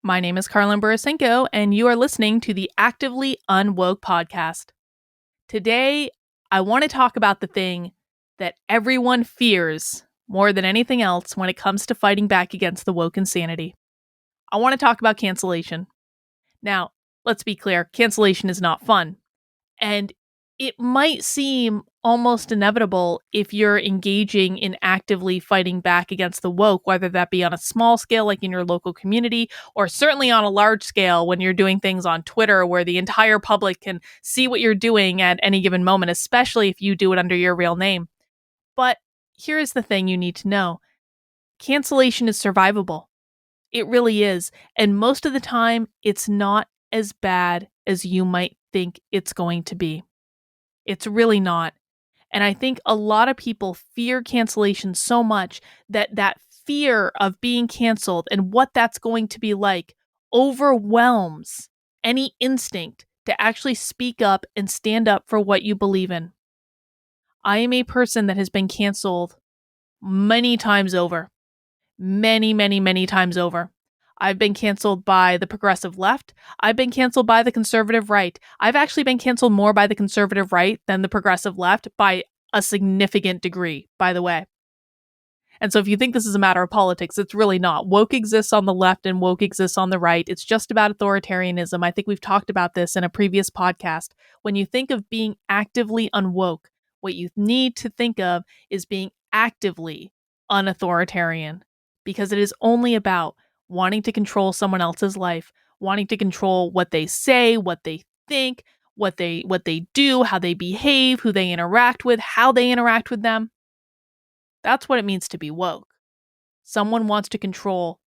My name is Karlyn Borysenko, and you are listening to the Actively Unwoke podcast. Today, I want to talk about the thing that everyone fears more than anything else when it comes to fighting back against the woke insanity. I want to talk about cancellation. Now, let's be clear, cancellation is not fun. And it might seem almost inevitable if you're engaging in actively fighting back against the woke, whether that be on a small scale, like in your local community, or certainly on a large scale when you're doing things on Twitter where the entire public can see what you're doing at any given moment, especially if you do it under your real name. But here's the thing you need to know. Cancellation is survivable. It really is. And most of the time, it's not as bad as you might think it's going to be. It's really not. And I think a lot of people fear cancellation so much that fear of being canceled and what that's going to be like overwhelms any instinct to actually speak up and stand up for what you believe in. I am a person that has been canceled many times over. Many, many, many times over. I've been canceled by the progressive left. I've been canceled by the conservative right. I've actually been canceled more by the conservative right than the progressive left by a significant degree, by the way. And so if you think this is a matter of politics, it's really not. Woke exists on the left and woke exists on the right. It's just about authoritarianism. I think we've talked about this in a previous podcast. When you think of being actively unwoke, what you need to think of is being actively unauthoritarian, because it is only about wanting to control someone else's life, wanting to control what they say, what they think, what they do, how they behave, who they interact with, how they interact with them. That's what it means to be woke. Someone wants to control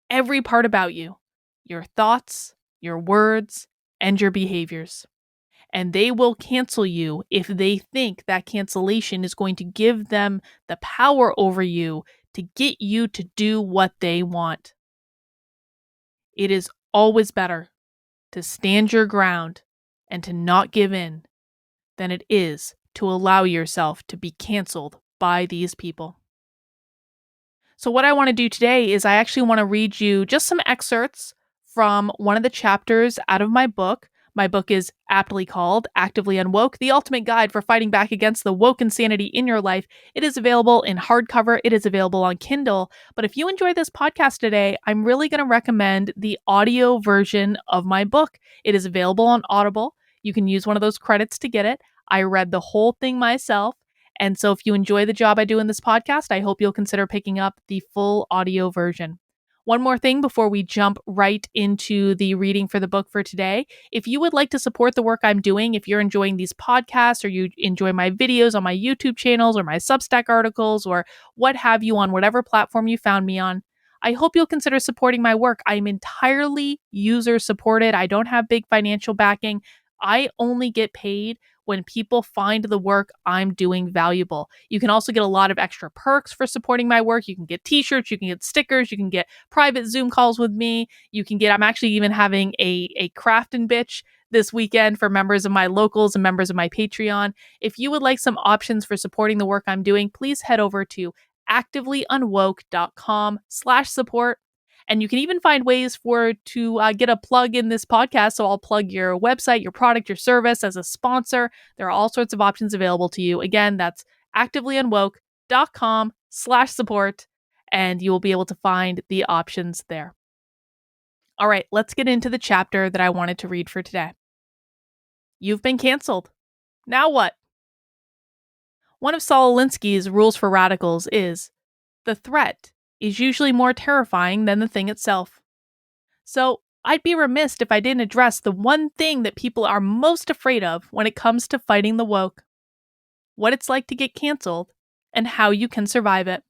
every part about you, your thoughts, your words, and your behaviors. And they will cancel you if they think that cancellation is going to give them the power over you to get you to do what they want. It is always better to stand your ground and to not give in than it is to allow yourself to be canceled by these people. So what I want to do today is I actually want to read you just some excerpts from one of the chapters out of my book. My book is aptly called Actively Unwoke, the ultimate guide for fighting back against the woke insanity in your life. It is available in hardcover. It is available on Kindle. But if you enjoy this podcast today, I'm really going to recommend the audio version of my book. It is available on Audible. You can use one of those credits to get it. I read the whole thing myself. And so if you enjoy the job I do in this podcast, I hope you'll consider picking up the full audio version. One more thing before we jump right into the reading for the book for today. If you would like to support the work I'm doing, if you're enjoying these podcasts or you enjoy my videos on my YouTube channels or my Substack articles or what have you on whatever platform you found me on, I hope you'll consider supporting my work. I'm entirely user supported. I don't have big financial backing. I only get paid when people find the work I'm doing valuable. You can also get a lot of extra perks for supporting my work. You can get t-shirts, you can get stickers, you can get private Zoom calls with me. I'm actually even having a craft and bitch this weekend for members of my locals and members of my Patreon. If you would like some options for supporting the work I'm doing, please head over to activelyunwoke.com/support. And you can even find ways to get a plug in this podcast. So I'll plug your website, your product, your service as a sponsor. There are all sorts of options available to you. Again, that's activelyunwoke.com/support, and you will be able to find the options there. All right, let's get into the chapter that I wanted to read for today. You've been canceled. Now what? One of Saul Alinsky's rules for radicals is the threat is usually more terrifying than the thing itself. So I'd be remiss if I didn't address the one thing that people are most afraid of when it comes to fighting the woke: what it's like to get canceled and how you can survive it.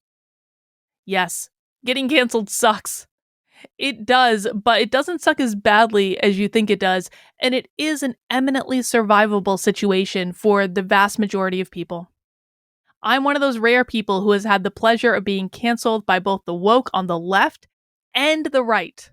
Yes, getting canceled sucks. It does, but it doesn't suck as badly as you think it does, and it is an eminently survivable situation for the vast majority of people. I'm one of those rare people who has had the pleasure of being canceled by both the woke on the left and the right.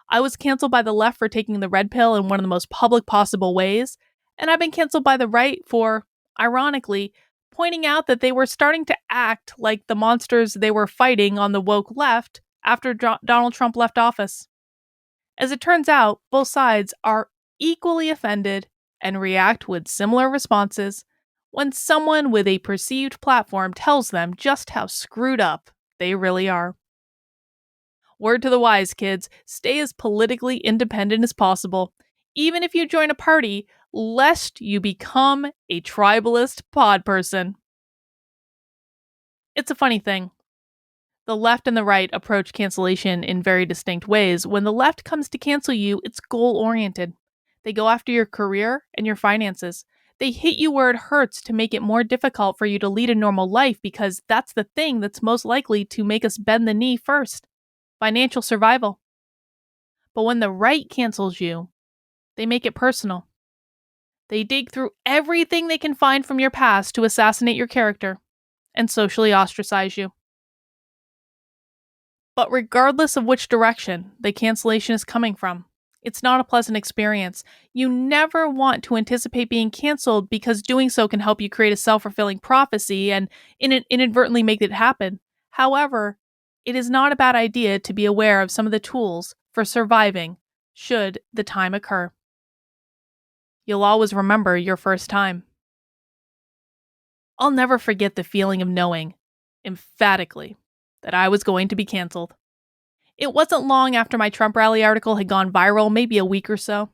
I was canceled by the left for taking the red pill in one of the most public possible ways, and I've been canceled by the right for, ironically, pointing out that they were starting to act like the monsters they were fighting on the woke left after Donald Trump left office. As it turns out, both sides are equally offended and react with similar responses when someone with a perceived platform tells them just how screwed up they really are. Word to the wise, kids, stay as politically independent as possible, even if you join a party, lest you become a tribalist pod person. It's a funny thing. The left and the right approach cancellation in very distinct ways. When the left comes to cancel you, it's goal-oriented. They go after your career and your finances. They hit you where it hurts to make it more difficult for you to lead a normal life because that's the thing that's most likely to make us bend the knee first. Financial survival. But when the right cancels you, they make it personal. They dig through everything they can find from your past to assassinate your character and socially ostracize you. But regardless of which direction the cancellation is coming from, it's not a pleasant experience. You never want to anticipate being canceled because doing so can help you create a self-fulfilling prophecy and inadvertently make it happen. However, it is not a bad idea to be aware of some of the tools for surviving should the time occur. You'll always remember your first time. I'll never forget the feeling of knowing, emphatically, that I was going to be canceled. It wasn't long after my Trump rally article had gone viral, maybe a week or so.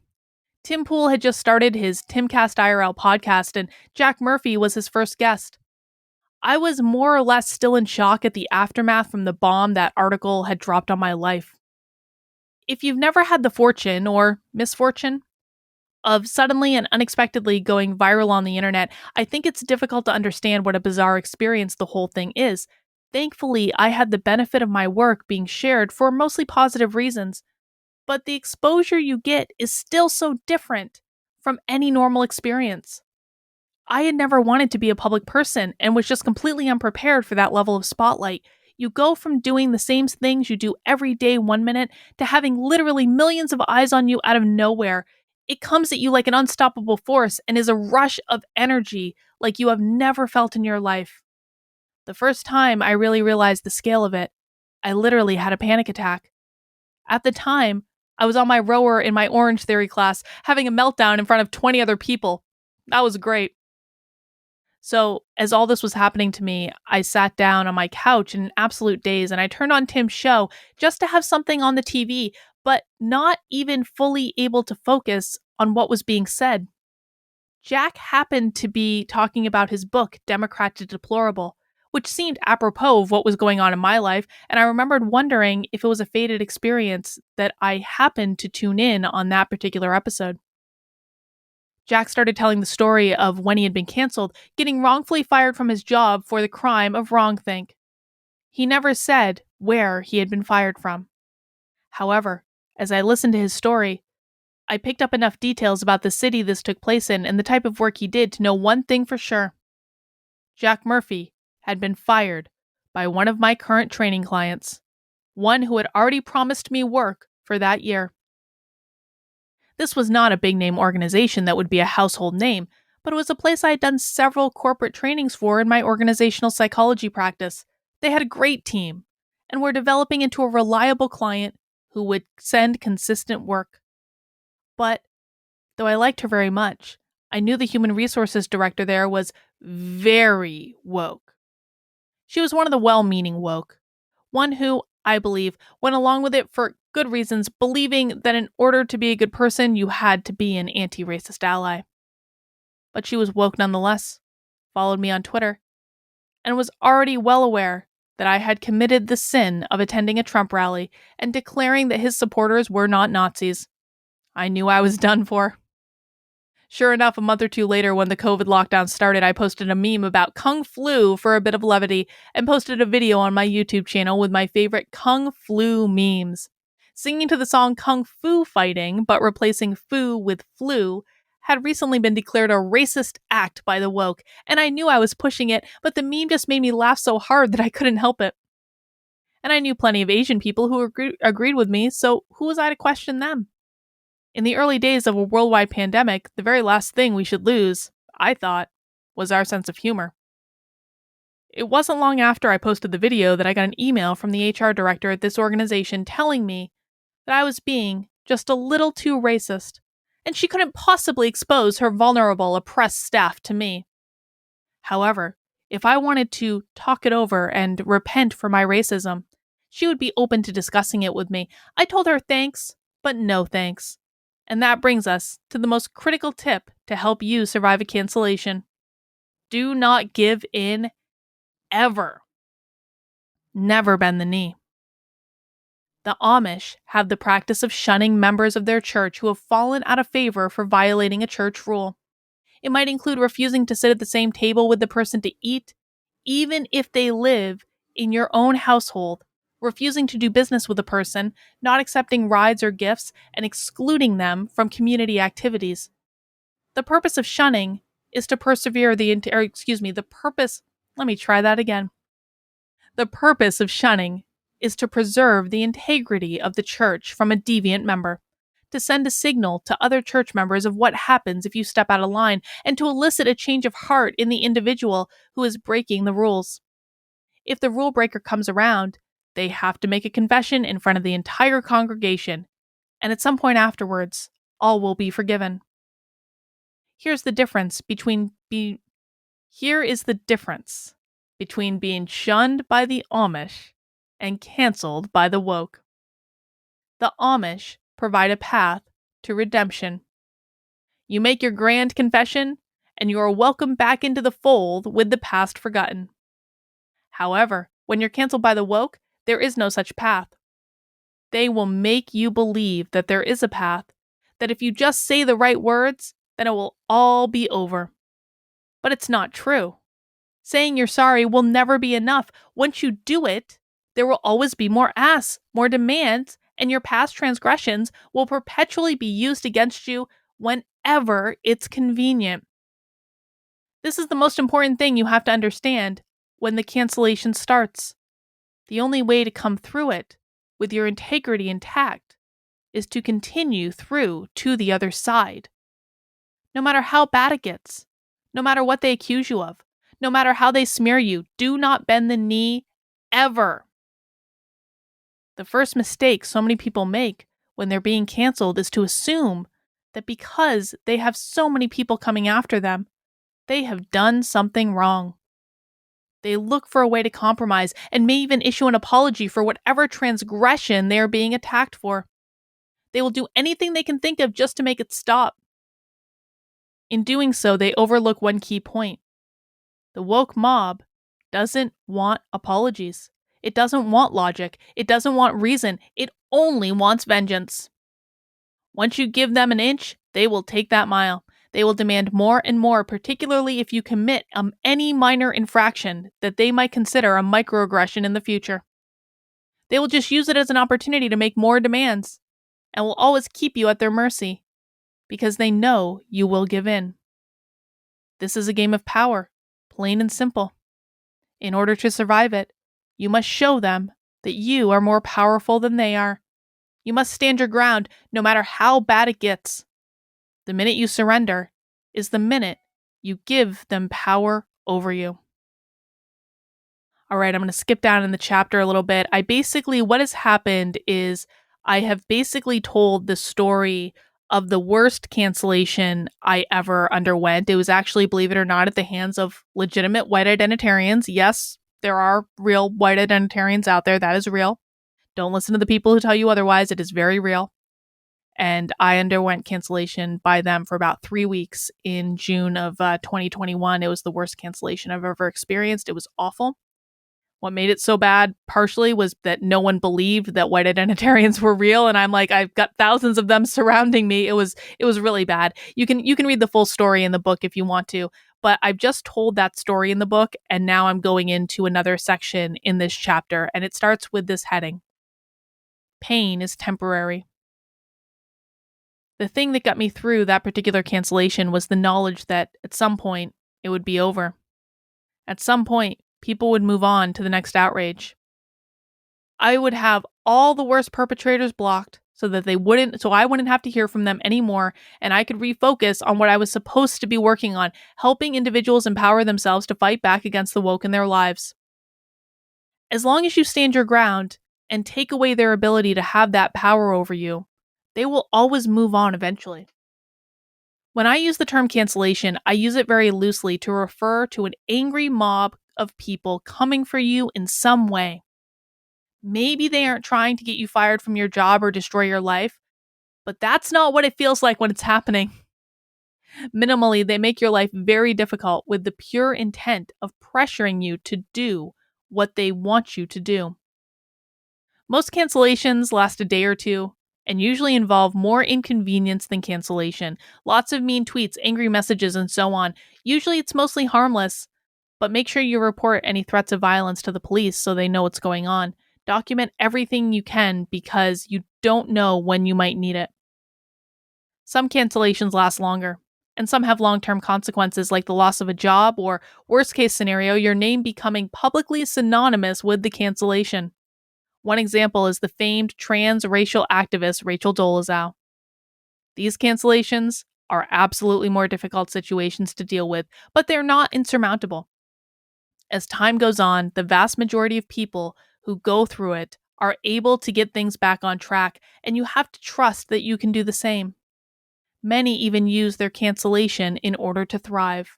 Tim Pool had just started his Timcast IRL podcast, and Jack Murphy was his first guest. I was more or less still in shock at the aftermath from the bomb that article had dropped on my life. If you've never had the fortune, or misfortune, of suddenly and unexpectedly going viral on the internet, I think it's difficult to understand what a bizarre experience the whole thing is. Thankfully, I had the benefit of my work being shared for mostly positive reasons, but the exposure you get is still so different from any normal experience. I had never wanted to be a public person and was just completely unprepared for that level of spotlight. You go from doing the same things you do every day 1 minute to having literally millions of eyes on you out of nowhere. It comes at you like an unstoppable force and is a rush of energy like you have never felt in your life. The first time I really realized the scale of it, I literally had a panic attack. At the time, I was on my rower in my Orange Theory class, having a meltdown in front of 20 other people. That was great. So, as all this was happening to me, I sat down on my couch in an absolute daze and I turned on Tim's show just to have something on the TV, but not even fully able to focus on what was being said. Jack happened to be talking about his book, Democrat to Deplorable, which seemed apropos of what was going on in my life, and I remembered wondering if it was a fated experience that I happened to tune in on that particular episode. Jack started telling the story of when he had been canceled, getting wrongfully fired from his job for the crime of wrongthink. He never said where he had been fired from. However, as I listened to his story, I picked up enough details about the city this took place in and the type of work he did to know one thing for sure. Jack Murphy had been fired by one of my current training clients, one who had already promised me work for that year. This was not a big-name organization that would be a household name, but it was a place I had done several corporate trainings for in my organizational psychology practice. They had a great team, and were developing into a reliable client who would send consistent work. But, though I liked her very much, I knew the human resources director there was very woke. She was one of the well-meaning woke, one who, I believe, went along with it for good reasons, believing that in order to be a good person, you had to be an anti-racist ally. But she was woke nonetheless, followed me on Twitter, and was already well aware that I had committed the sin of attending a Trump rally and declaring that his supporters were not Nazis. I knew I was done for. Sure enough, a month or two later, when the COVID lockdown started, I posted a meme about Kung Flu for a bit of levity and posted a video on my YouTube channel with my favorite Kung Flu memes. Singing to the song Kung Fu Fighting, but replacing foo with flu, had recently been declared a racist act by the woke, and I knew I was pushing it, but the meme just made me laugh so hard that I couldn't help it. And I knew plenty of Asian people who agreed with me, so who was I to question them? In the early days of a worldwide pandemic, the very last thing we should lose, I thought, was our sense of humor. It wasn't long after I posted the video that I got an email from the HR director at this organization telling me that I was being just a little too racist, and she couldn't possibly expose her vulnerable, oppressed staff to me. However, if I wanted to talk it over and repent for my racism, she would be open to discussing it with me. I told her thanks, but no thanks. And that brings us to the most critical tip to help you survive a cancellation. Do not give in ever. Never bend the knee. The Amish have the practice of shunning members of their church who have fallen out of favor for violating a church rule. It might include refusing to sit at the same table with the person to eat, even if they live in your own household, refusing to do business with a person, not accepting rides or gifts, and excluding them from community activities. The purpose of shunning is to persevere the purpose, let me try that again. The purpose of shunning is to preserve the integrity of the church from a deviant member, to send a signal to other church members of what happens if you step out of line, and to elicit a change of heart in the individual who is breaking the rules. If the rule breaker comes around, they have to make a confession in front of the entire congregation, and at some point afterwards, all will be forgiven. Here is the difference between being shunned by the Amish and canceled by the woke. The Amish provide a path to redemption. You make your grand confession, and you are welcomed back into the fold with the past forgotten. However, when you're canceled by the woke, there is no such path. They will make you believe that there is a path, that if you just say the right words, then it will all be over. But it's not true. Saying you're sorry will never be enough. Once you do it, there will always be more asks, more demands, and your past transgressions will perpetually be used against you whenever it's convenient. This is the most important thing you have to understand when the cancellation starts. The only way to come through it with your integrity intact is to continue through to the other side. No matter how bad it gets, no matter what they accuse you of, no matter how they smear you, do not bend the knee ever. The first mistake so many people make when they're being canceled is to assume that because they have so many people coming after them, they have done something wrong. They look for a way to compromise and may even issue an apology for whatever transgression they are being attacked for. They will do anything they can think of just to make it stop. In doing so, they overlook one key point. The woke mob doesn't want apologies. It doesn't want logic. It doesn't want reason. It only wants vengeance. Once you give them an inch, they will take that mile. They will demand more and more, particularly if you commit any minor infraction that they might consider a microaggression in the future. They will just use it as an opportunity to make more demands, and will always keep you at their mercy, because they know you will give in. This is a game of power, plain and simple. In order to survive it, you must show them that you are more powerful than they are. You must stand your ground no matter how bad it gets. The minute you surrender is the minute you give them power over you. All right, I'm going to skip down in the chapter a little bit. What has happened is I have basically told the story of the worst cancellation I ever underwent. It was actually, believe it or not, at the hands of legitimate white identitarians. Yes, there are real white identitarians out there. That is real. Don't listen to the people who tell you otherwise. It is very real. And I underwent cancellation by them for about 3 weeks in June of 2021. It was the worst cancellation I've ever experienced. It was awful. What made it so bad partially was that no one believed that white identitarians were real, and I'm like, I've got thousands of them surrounding me. It was really bad. You can read the full story in the book if you want to, but I've just told that story in the book, and now I'm going into another section in this chapter, and it starts with this heading: Pain is temporary. The thing that got me through that particular cancellation was the knowledge that at some point it would be over. At some point, people would move on to the next outrage. I would have all the worst perpetrators blocked so I wouldn't have to hear from them anymore, and I could refocus on what I was supposed to be working on, helping individuals empower themselves to fight back against the woke in their lives. As long as you stand your ground and take away their ability to have that power over you, They will always move on eventually. When I use the term cancellation, I use it very loosely to refer to an angry mob of people coming for you in some way. Maybe they aren't trying to get you fired from your job or destroy your life, but that's not what it feels like when it's happening. Minimally, they make your life very difficult with the pure intent of pressuring you to do what they want you to do. Most cancellations last a day or two and usually involve more inconvenience than cancellation. Lots of mean tweets, angry messages, and so on. Usually it's mostly harmless, but make sure you report any threats of violence to the police so they know what's going on. Document everything you can because you don't know when you might need it. Some cancellations last longer, and some have long-term consequences like the loss of a job or, worst case scenario, your name becoming publicly synonymous with the cancellation. One example is the famed trans-racial activist Rachel Dolezal. These cancellations are absolutely more difficult situations to deal with, but they're not insurmountable. As time goes on, the vast majority of people who go through it are able to get things back on track, and you have to trust that you can do the same. Many even use their cancellation in order to thrive.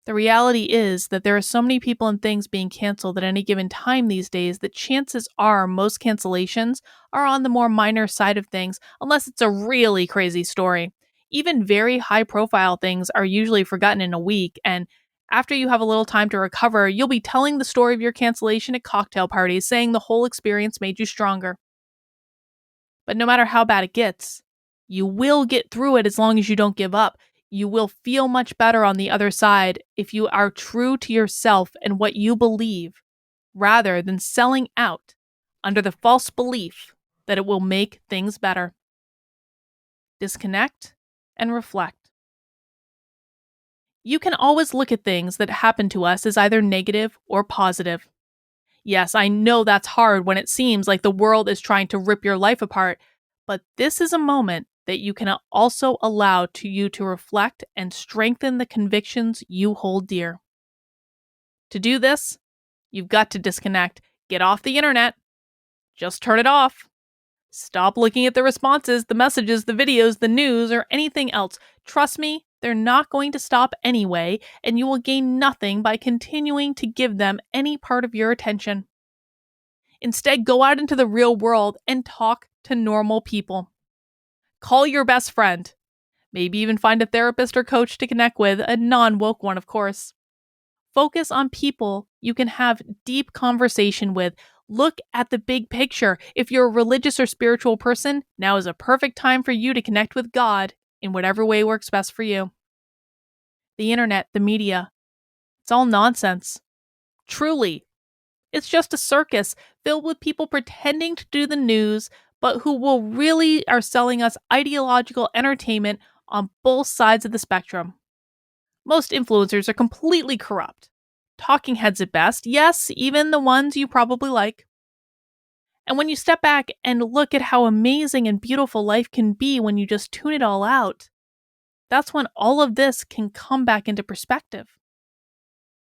The reality is that there are so many people and things being canceled at any given time these days that chances are most cancellations are on the more minor side of things, unless it's a really crazy story. Even very high-profile things are usually forgotten in a week, and after you have a little time to recover, you'll be telling the story of your cancellation at cocktail parties, saying the whole experience made you stronger. But no matter how bad it gets, you will get through it as long as you don't give up. You will feel much better on the other side if you are true to yourself and what you believe, rather than selling out under the false belief that it will make things better. Disconnect and reflect. You can always look at things that happen to us as either negative or positive. Yes, I know that's hard when it seems like the world is trying to rip your life apart, but this is a moment that you can also allow you to reflect and strengthen the convictions you hold dear. To do this, you've got to disconnect. Get off the internet. Just turn it off. Stop looking at the responses, the messages, the videos, the news, or anything else. Trust me, they're not going to stop anyway, and you will gain nothing by continuing to give them any part of your attention. Instead, go out into the real world and talk to normal people. Call your best friend. Maybe even find a therapist or coach to connect with, a non-woke one, of course. Focus on people you can have deep conversation with. Look at the big picture. If you're a religious or spiritual person, now is a perfect time for you to connect with God in whatever way works best for you. The internet, the media, it's all nonsense. Truly. It's just a circus filled with people pretending to do the news, but who will really are selling us ideological entertainment on both sides of the spectrum. Most influencers are completely corrupt. Talking heads at best, yes, even the ones you probably like. And when you step back and look at how amazing and beautiful life can be when you just tune it all out, that's when all of this can come back into perspective.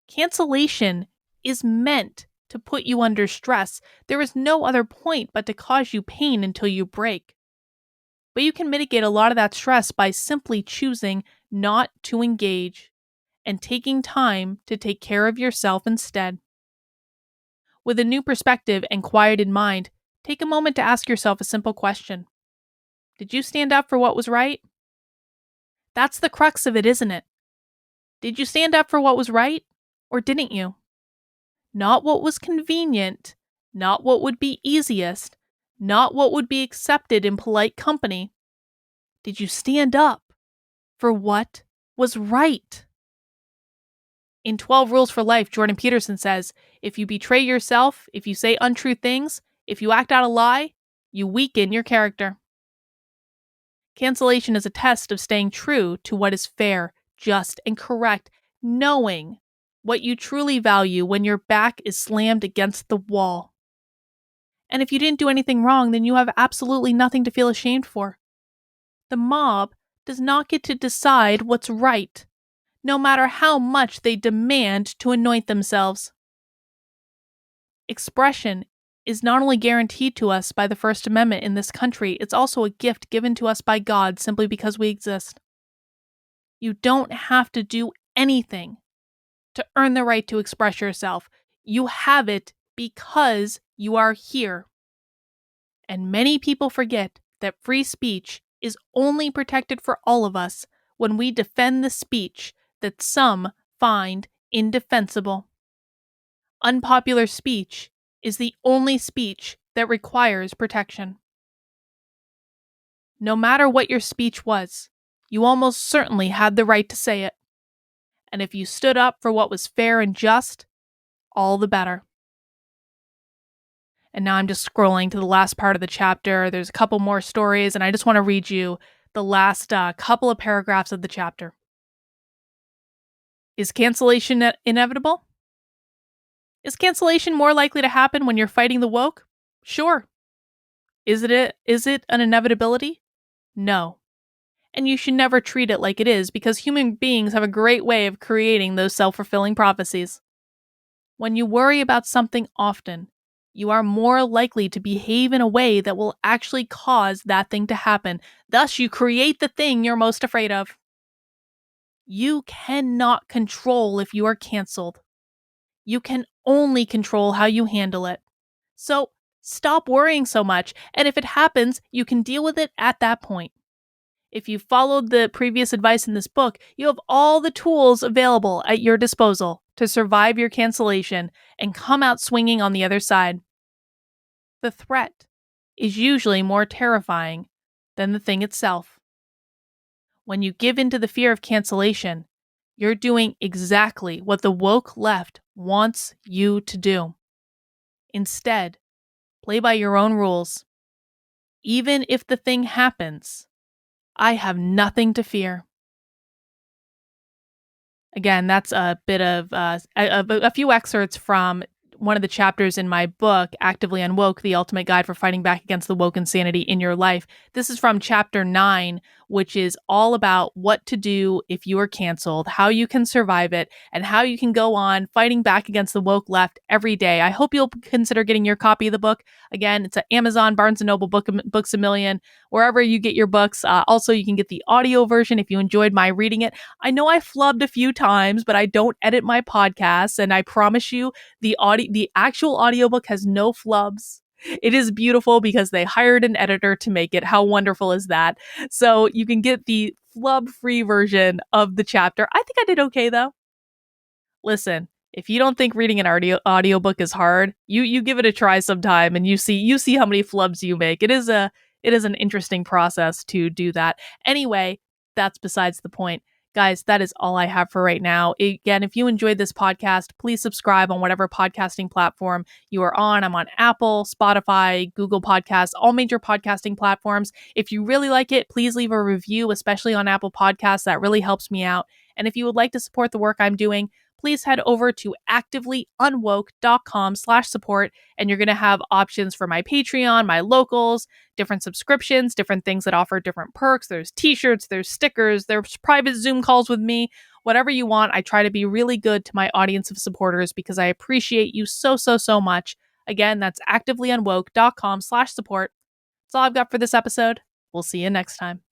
Cancellation is meant to put you under stress. There is no other point but to cause you pain until you break. But you can mitigate a lot of that stress by simply choosing not to engage and taking time to take care of yourself instead. With a new perspective and quieted mind, take a moment to ask yourself a simple question. Did you stand up for what was right? That's the crux of it, isn't it? Did you stand up for what was right, or didn't you? Not what was convenient, not what would be easiest, not what would be accepted in polite company. Did you stand up for what was right? In 12 Rules for Life, Jordan Peterson says, if you betray yourself, if you say untrue things, if you act out a lie, you weaken your character. Cancellation is a test of staying true to what is fair, just, and correct, knowing what you truly value when your back is slammed against the wall. And if you didn't do anything wrong, then you have absolutely nothing to feel ashamed for. The mob does not get to decide what's right, no matter how much they demand to anoint themselves. Expression is not only guaranteed to us by the First Amendment in this country, it's also a gift given to us by God simply because we exist. You don't have to do anything to earn the right to express yourself. You have it because you are here. And many people forget that free speech is only protected for all of us when we defend the speech that some find indefensible. Unpopular speech is the only speech that requires protection. No matter what your speech was, you almost certainly had the right to say it. And if you stood up for what was fair and just, all the better. And now I'm just scrolling to the last part of the chapter. There's a couple more stories, and I just want to read you the last couple of paragraphs of the chapter. Is cancellation inevitable? Is cancellation more likely to happen when you're fighting the woke? Sure. Is it an inevitability? No. And you should never treat it like it is, because human beings have a great way of creating those self-fulfilling prophecies. When you worry about something often, you are more likely to behave in a way that will actually cause that thing to happen. Thus, you create the thing you're most afraid of. You cannot control if you are canceled. You can only control how you handle it. So, stop worrying so much, and if it happens, you can deal with it at that point. If you followed the previous advice in this book, you have all the tools available at your disposal to survive your cancellation and come out swinging on the other side. The threat is usually more terrifying than the thing itself. When you give in to the fear of cancellation, you're doing exactly what the woke left wants you to do. Instead, play by your own rules. Even if the thing happens, I have nothing to fear. Again, that's a bit of a few excerpts from one of the chapters in my book, Actively Unwoke, The Ultimate Guide for Fighting Back Against the Woke Insanity in Your Life. This is from chapter 9, which is all about what to do if you are canceled, how you can survive it, and how you can go on fighting back against the woke left every day. I hope you'll consider getting your copy of the book. Again, it's at Amazon, Barnes & Noble, Books A Million, wherever you get your books. Also, you can get the audio version if you enjoyed my reading it. I know I flubbed a few times, but I don't edit my podcasts, and I promise you, the actual audiobook has no flubs. It is beautiful because they hired an editor to make it. How wonderful is that? So you can get the flub-free version of the chapter. I think I did okay, though. Listen, if you don't think reading an audiobook is hard, you give it a try sometime and you see how many flubs you make. It is an interesting process to do that. Anyway, that's besides the point. Guys, that is all I have for right now. Again, if you enjoyed this podcast, please subscribe on whatever podcasting platform you are on. I'm on Apple, Spotify, Google Podcasts, all major podcasting platforms. If you really like it, please leave a review, especially on Apple Podcasts. That really helps me out. And if you would like to support the work I'm doing, please head over to activelyunwoke.com/support, and you're going to have options for my Patreon, my locals, different subscriptions, different things that offer different perks. There's t-shirts, there's stickers, there's private Zoom calls with me, whatever you want. I try to be really good to my audience of supporters because I appreciate you so much. Again, that's activelyunwoke.com/support. That's all I've got for this episode. We'll see you next time.